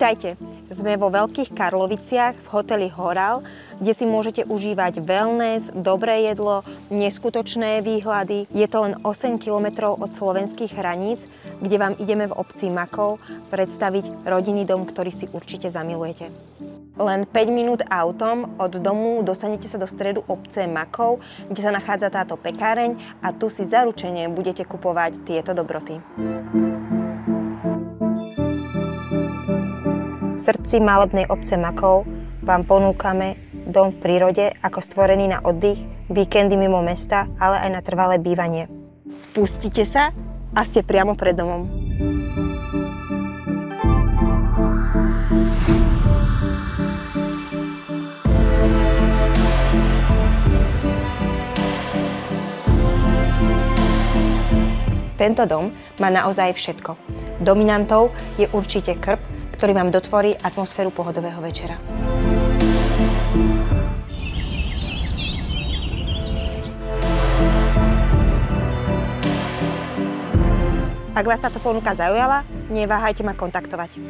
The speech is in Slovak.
Vítajte, sme vo Veľkých Karloviciach v hoteli Horal, kde si môžete užívať wellness, dobré jedlo, neskutočné výhľady. Je to len 8 kilometrov od slovenských hraníc, kde vám ideme v obci Makov predstaviť rodinný dom, ktorý si určite zamilujete. Len 5 minút autom od domu dostanete sa do stredu obce Makov, kde sa nachádza táto pekáreň a tu si zaručene budete kupovať tieto dobroty. V srdci malebnej obce Makov vám ponúkame dom v prírode ako stvorený na oddych, víkendy mimo mesta, ale aj na trvalé bývanie. Spustite sa a ste priamo pred domom. Tento dom má naozaj všetko. Dominantou je určite krb, ktorý vám dotvorí atmosféru pohodového večera. Ak vás táto ponuka zaujala, neváhajte ma kontaktovať.